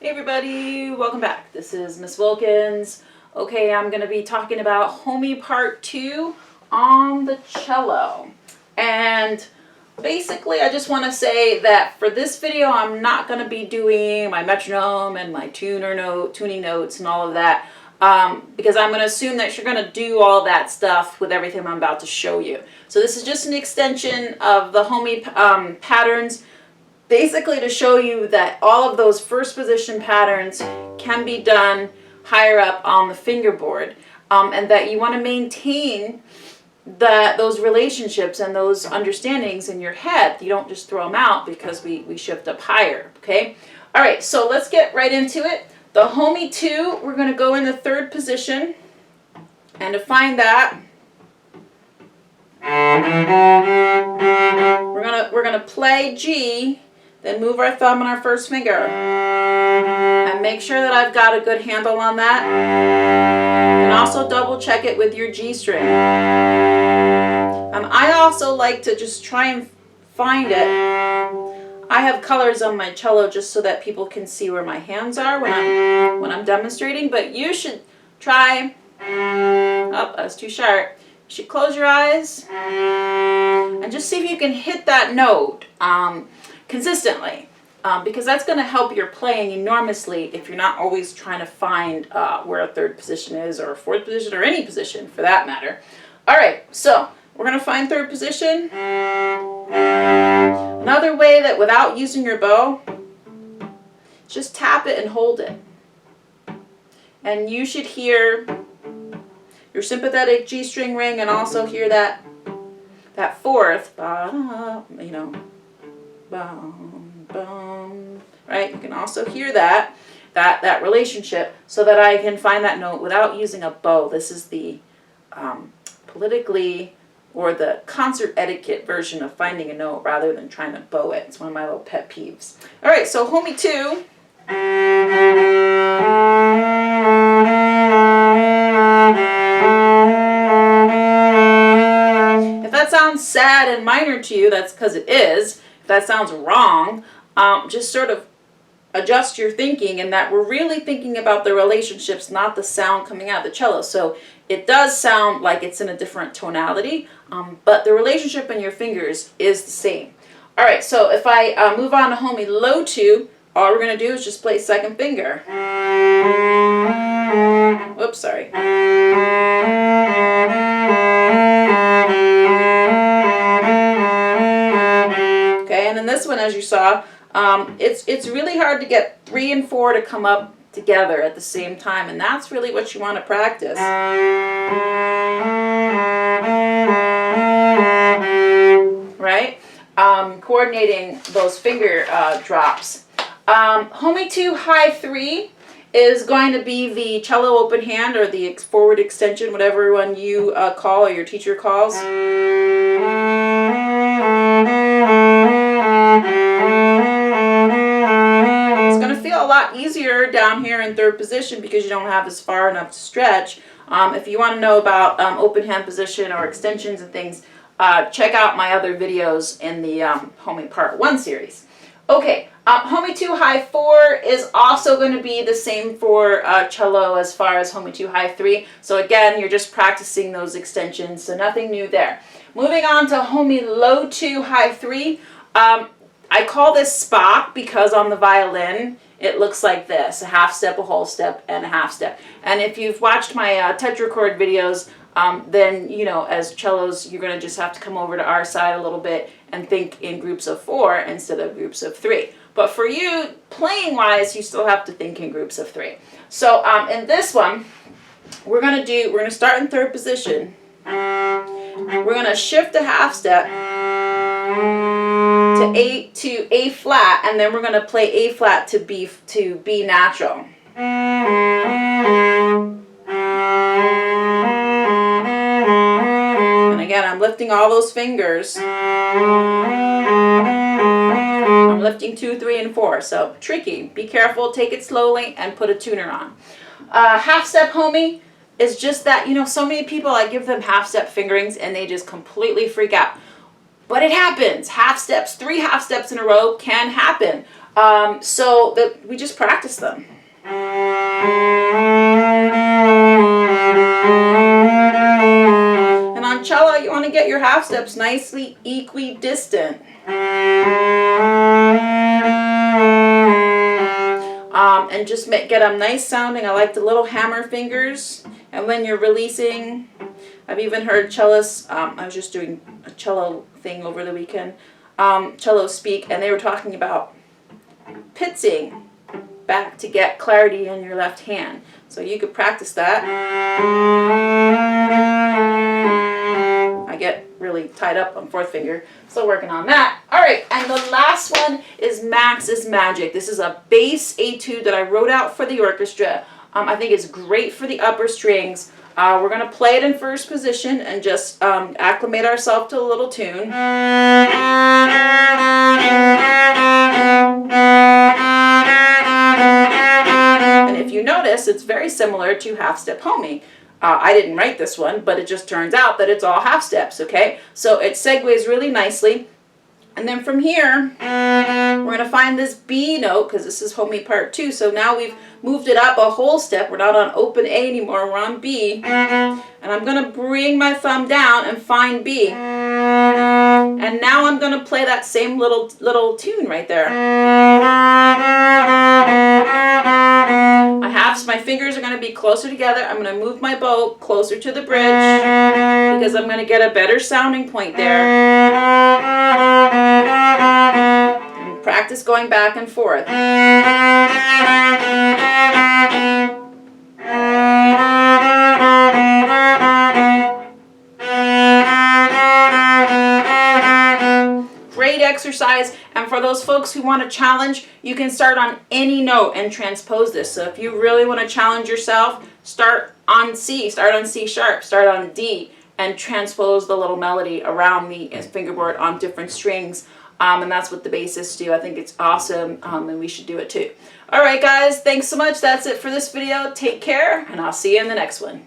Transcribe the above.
Hey everybody, welcome back. This is Miss Wilkins. Okay, I'm going to be talking about Homie Part 2 on the cello. And basically I just want to say that for this video I'm not going to be doing my metronome and my tuning notes and all of that. Because I'm going to assume that you're going to do all that stuff with everything I'm about to show you. So this is just an extension of the Homie patterns, basically to show you that all of those first position patterns can be done higher up on the fingerboard, and that you want to maintain those relationships and those understandings in your head. You don't just throw them out because we shift up higher, okay? All right, so let's get right into it. The Homie 2, we're going to go in the third position, and to find that, we're gonna play G, then move our thumb and our first finger, and make sure that I've got a good handle on that, and also double check it with your G string. I also like to just try and find it. I have colors on my cello just so that people can see where my hands are when I'm demonstrating, but you should try, oh, that was too sharp. You should close your eyes and just see if you can hit that note consistently, because that's going to help your playing enormously if you're not always trying to find where a third position is, or a fourth position, or any position for that matter. All right, so we're going to find third position. Another way that without using your bow, just tap it and hold it. And you should hear your sympathetic G string ring, and also hear that fourth, you know, right? You can also hear that relationship, so that I can find that note without using a bow. This is the politically, or the concert etiquette version of finding a note rather than trying to bow it. It's one of my little pet peeves. All right, so Homie 2. If that sounds sad and minor to you, that's because it is. If that sounds wrong, just sort of adjust your thinking, in that we're really thinking about the relationships, not the sound coming out of the cello. So it does sound like it's in a different tonality, but the relationship in your fingers is the same. All right, so if I move on to Homie Low 2, all we're going to do is just play second finger. Oops, sorry. Okay, and in this one, as you saw, it's really hard to get 3 and 4 to come up together at the same time, and that's really what you want to practice. Right? Coordinating those finger drops. Homie 2 high 3 is going to be the cello open hand, or the forward extension, whatever one you call, or your teacher calls. It's going to feel a lot easier down here in third position because you don't have as far enough to stretch. If you want to know about open hand position or extensions and things, check out my other videos in the Homie Part 1 series. Okay, Homie 2 high 4 is also going to be the same for cello as far as Homie 2 high 3. So again, you're just practicing those extensions, so nothing new there. Moving on to Homie Low 2 high 3. I call this Spock because on the violin it looks like this: a half step, a whole step, and a half step. And if you've watched my tetrachord videos, then, you know, as cellos, you're going to just have to come over to our side a little bit and think in groups of 4 instead of groups of 3. But for you, playing wise, you still have to think in groups of 3. So in this one, we're going to start in third position. We're going to shift a half step to A flat, and then we're going to play A flat to B natural. And again, I'm lifting all those fingers. I'm lifting 2, 3, and 4. So tricky. Be careful. Take it slowly and put a tuner on. Half step Homie is just that, you know, so many people, I give them half step fingerings and they just completely freak out. But it happens. Half steps, 3 half steps in a row can happen. so that we just practice them. And on cello, you want to get your half steps nicely equidistant. And just get them nice sounding. I like the little hammer fingers. And when you're releasing, I've even heard cellists, I was just doing a cello thing over the weekend, cello speak, and they were talking about pitzing back to get clarity in your left hand. So you could practice that. I get really tied up on fourth finger, still working on that. All right, and the last one is Max's Magic. This is a bass etude that I wrote out for the orchestra. I think it's great for the upper strings. We're going to play it in first position and just acclimate ourselves to a little tune. And if you notice, it's very similar to Half Step Homie. I didn't write this one, but it just turns out that it's all half steps, okay? So it segues really nicely. And then from here, we're going to find this B note, because this is Homie Part 2. So now we've moved it up a whole step. We're not on open A anymore. We're on B. And I'm going to bring my thumb down and find B. And now I'm going to play that same little tune right there. My fingers are going to be closer together. I'm going to move my bow closer to the bridge because I'm going to get a better sounding point there. And practice going back and forth. Great exercise, and for those folks who want to challenge, you can start on any note and transpose this. So if you really want to challenge yourself, start on C, start on C sharp, start on D, and transpose the little melody around the fingerboard on different strings. And that's what the bassists do. I think it's awesome, and we should do it too. All right, guys, thanks so much. That's it for this video. Take care, and I'll see you in the next one.